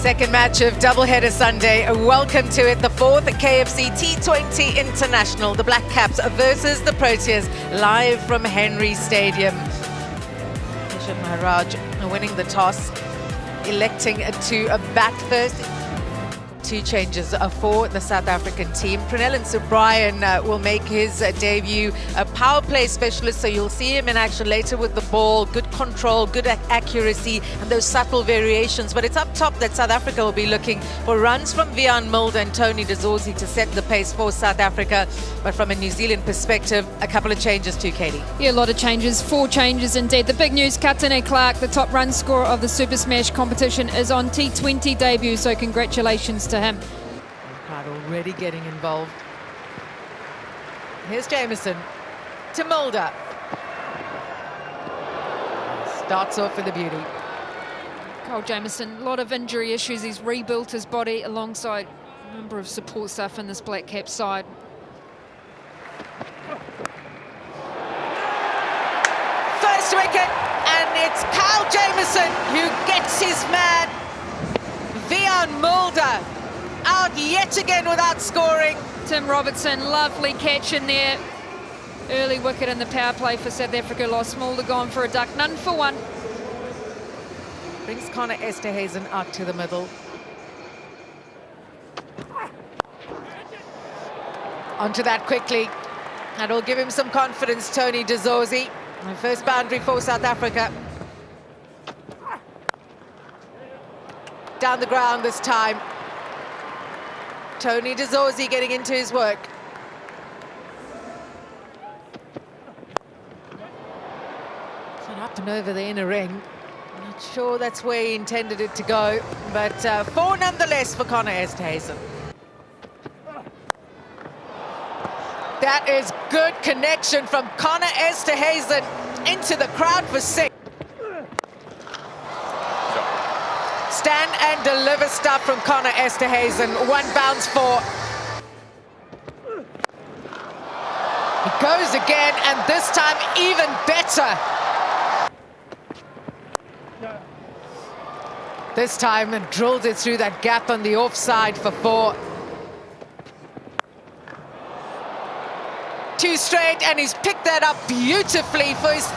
Second match of Doubleheader Sunday. Welcome to it, the fourth KFC T20 International. The Black Caps versus the Proteas, live from Henry Stadium. Kishan Maharaj winning the toss, electing to bat first. Two changes for the South African team. Pranellan Subrayan will make his debut, a power play specialist, so you'll see him in action later with the ball. Good control, good accuracy, and those subtle variations. But it's up top that South Africa will be looking for runs from Vian Mulder and Tony de Zorzi to set the pace for South Africa. But from a New Zealand perspective, a couple of changes too, Katie. Yeah, a lot of changes, 4 changes indeed. The big news, Katene Clark, the top run scorer of the Super Smash competition, is on T20 debut, so congratulations to him. Crowd already getting involved. Here's Jameson to Mulder. Starts off with the beauty. Kyle Jameson, a lot of injury issues. He's rebuilt his body alongside a number of support staff in this Black Cap side. First wicket, and it's Kyle Jameson who gets his man, Vian Mulder, out yet again without scoring. Tim Robertson, lovely catch in there. Early wicket in the power play for South Africa lost. Mulder gone for a duck, none for one. Brings Connor Esterhuizen out to the middle. Onto that quickly. That'll give him some confidence, Tony de Zorzi. First boundary for South Africa. Down the ground this time. Tony de Zorzi getting into his work. Shot up and over the inner ring. Not sure that's where he intended it to go, but 4 nonetheless for Connor Esterhuizen. That is good connection from Connor Esterhuizen into the crowd for 6. Stand and deliver stuff from Connor Esterhuizen. 1 bounce 4. He goes again, and this time even better. This time and drilled it through that gap on the offside for 4. 2 straight, and he's picked that up beautifully for his...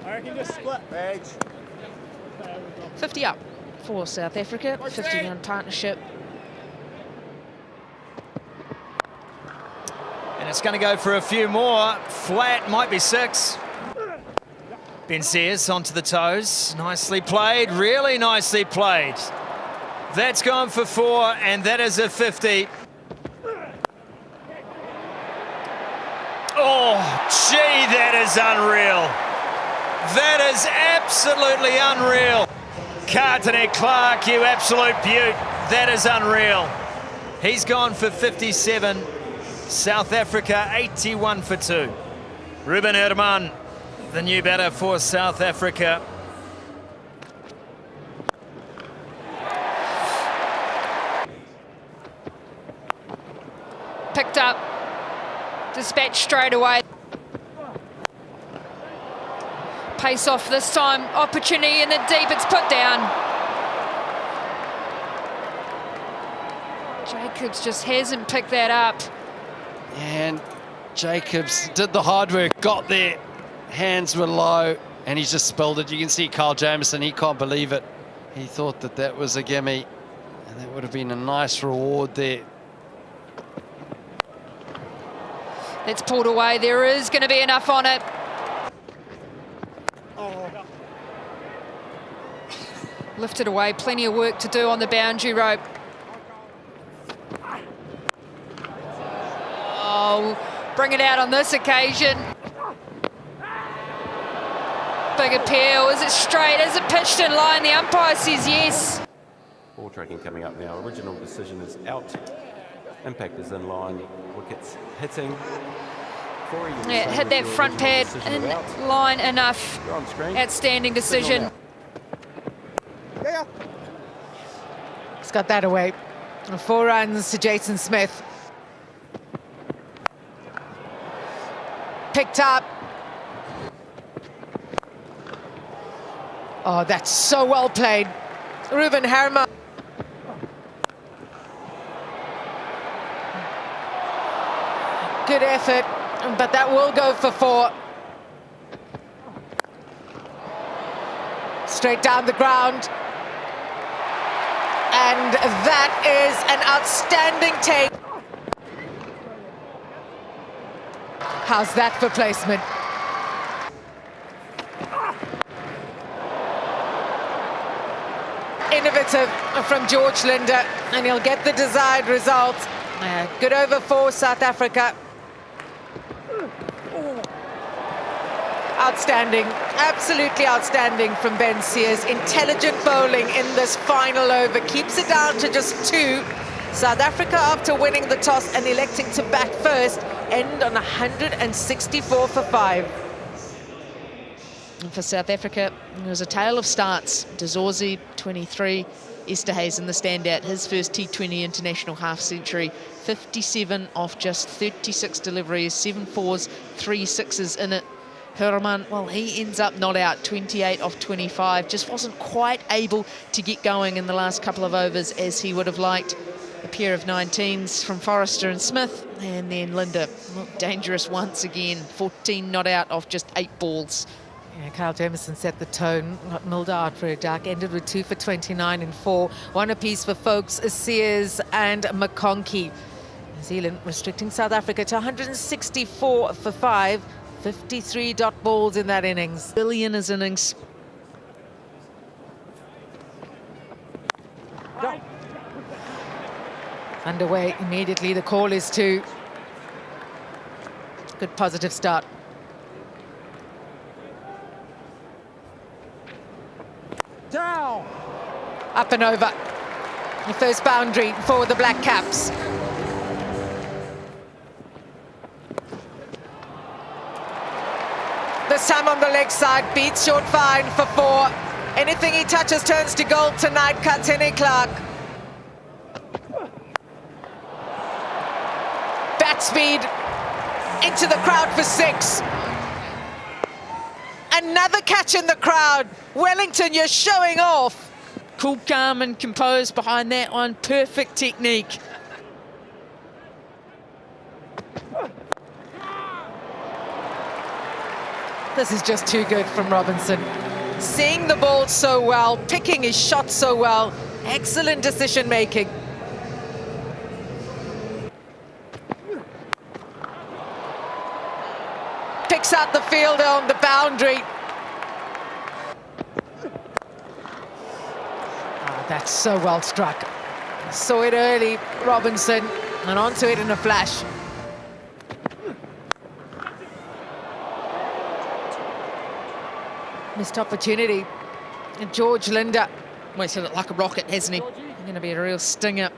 I reckon just split. 50 up for South Africa, 50-run partnership. And it's going to go for a few more. Flat, might be 6. Ben Sears onto the toes. Nicely played, really nicely played. That's gone for 4, and that is a 50. Oh, gee, that is unreal. That is absolutely unreal. Katene Clark, you absolute beaut. That is unreal. He's gone for 57. South Africa 81 for 2. Ruben Herman, the new batter for South Africa. Picked up, dispatched straight away. Pace off this time, opportunity in the deep, it's put down. Jacobs just hasn't picked that up. And Jacobs did the hard work, got there, hands were low, and he's just spilled it. You can see Kyle Jameson, he can't believe it. He thought that that was a gimme, and that would have been a nice reward there. It's pulled away, there is going to be enough on it. Lifted away, plenty of work to do on the boundary rope. Oh, bring it out on this occasion. Big appeal, is it straight, is it pitched in line? The umpire says yes. Ball tracking coming up now, original decision is out. Impact is in line, wickets hitting. Yeah, hit that front pad in line enough. Outstanding decision. He's got that away. 4 runs to Jason Smith. Picked up. Oh, that's so well played. Ruben Herman. Good effort, but that will go for 4. Straight down the ground. And that is an outstanding take. How's that for placement? Innovative from George Linder, and he'll get the desired result. Good over 4, South Africa. Outstanding, absolutely outstanding from Ben Sears. Intelligent bowling in this final over, keeps it down to just 2. South Africa, after winning the toss and electing to bat first, end on 164 for 5. And for South Africa, it was a tale of starts. De Zorzi, 23. Esterhuizen, the standout, his first T20 international half-century. 57 off just 36 deliveries, 7 4s, 3 6s in it. Herman, well, he ends up not out, 28 off 25. Just wasn't quite able to get going in the last couple of overs as he would have liked. A pair of 19s from Forrester and Smith. And then Linder, dangerous once again. 14 not out off just 8 balls. Yeah, Kyle Jamieson set the tone, got milled out for a duck, ended with 2 for 29 and 4. 1 apiece for Folkes, Sears and McConkey. New Zealand restricting South Africa to 164 for 5. 53 dot balls in that innings. Billion his innings. Go. Underway immediately, the call is 2. Good positive start. Down. Up and over. The first boundary for the Black Caps. This time on the leg side, beats short fine for 4. Anything he touches turns to gold tonight, Katene Clark. Bat speed into the crowd for 6. Another catch in the crowd. Wellington, you're showing off. Cool, calm and composed behind that one. Perfect technique. This is just too good from Robinson. Seeing the ball so well, picking his shot so well. Excellent decision making. Picks out the fielder on the boundary. Oh, that's so well struck. Saw it early, Robinson, and onto it in a flash. Missed opportunity. And George Linder. Well, he's hit it like a rocket, hasn't he? Going to be a real stinger.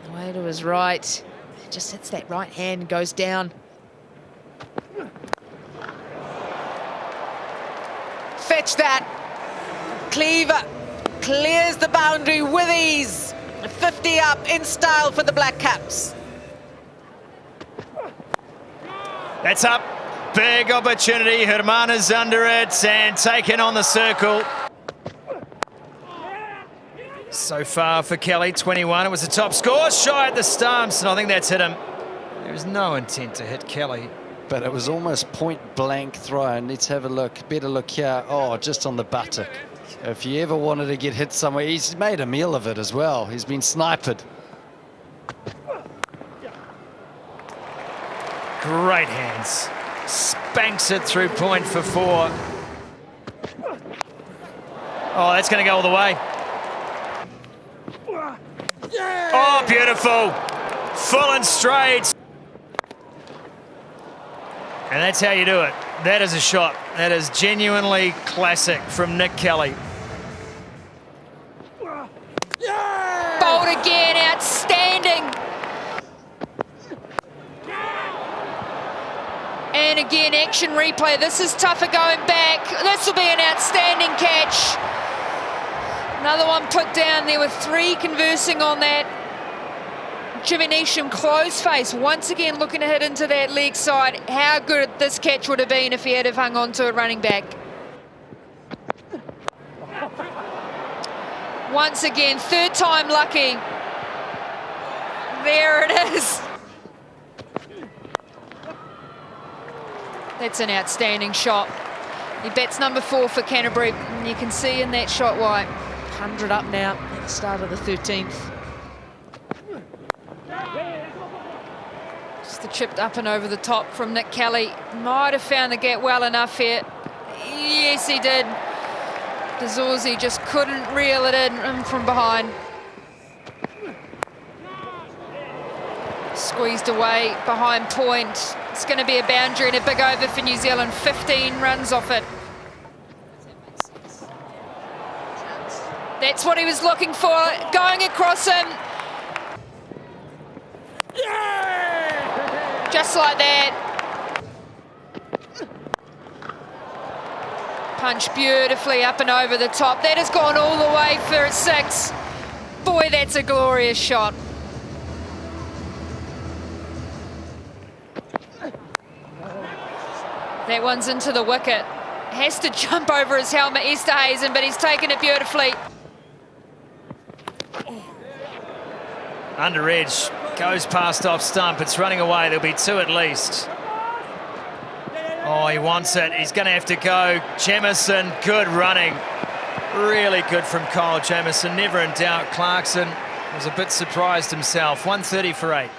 Away to his right. Just hits that right hand and goes down. Fetch that. Cleaver clears the boundary with ease. 50 up in style for the Black Caps. That's up. Big opportunity. Herman is under it and taken on the circle. So far for Kelly, 21. It was a top score, shy at the stumps, and I think that's hit him. There was no intent to hit Kelly. But it was almost point blank thrown. Let's have a look. Better look here. Oh, just on the buttock. If you ever wanted to get hit somewhere, he's made a meal of it as well. He's been sniped. Great hands. Spanks it through point for 4. Oh, that's going to go all the way. Oh, beautiful. Full and straight. And that's how you do it. That is a shot. That is genuinely classic from Nick Kelly. Bowled again, outstanding. And again, action replay. This is tougher going back. This will be an outstanding catch. Another one put down there with 3 conversing on that. Jimmy Neesham, close face, once again looking to hit into that leg side. How good this catch would have been if he had have hung on to it running back. Once again, third time lucky. There it is. That's an outstanding shot. He bats number 4 for Canterbury, and you can see in that shot why. 100 up now at the start of the 13th. Just the chipped up and over the top from Nick Kelly. Might have found the gap well enough here. Yes, he did. Dazorzi just couldn't reel it in from behind. Squeezed away behind point. It's going to be a boundary and a big over for New Zealand. 15 runs off it. That's what he was looking for. Going across him. Just like that. Punch beautifully up and over the top. That has gone all the way for a 6. Boy, that's a glorious shot. That one's into the wicket. Has to jump over his helmet, Esterhuizen, but he's taken it beautifully. Under edge, goes past off stump. It's running away. There'll be 2 at least. Oh, he wants it. He's going to have to go. Jamieson, good running. Really good from Kyle Jamieson. Never in doubt. Clarkson was a bit surprised himself. 130 for 8.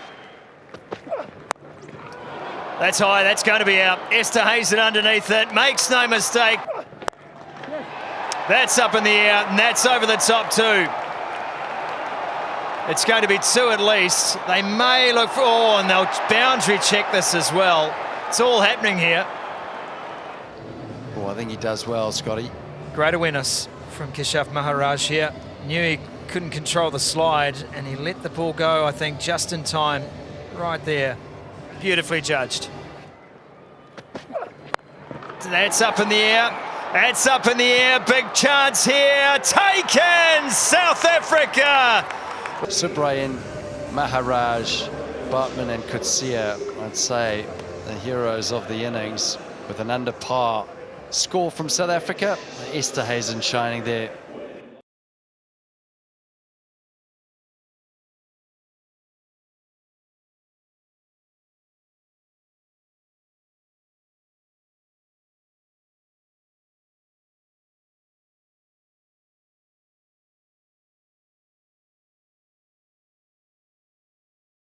That's high. That's going to be out. Esterhuizen underneath it. Makes no mistake. That's up in the air, and that's over the top too. It's going to be 2 at least. They may look for... Oh, and they'll boundary check this as well. It's all happening here. Oh, I think he does well, Scotty. Great awareness from Keshav Maharaj here. Knew he couldn't control the slide, and he let the ball go, I think, just in time. Right there. Beautifully judged. That's up in the air. That's up in the air. Big chance here. Taken! South Africa! Subrayan, Maharaj, Bartman and Kutsia, I'd say the heroes of the innings with an under par score from South Africa. Esterhuizen shining there.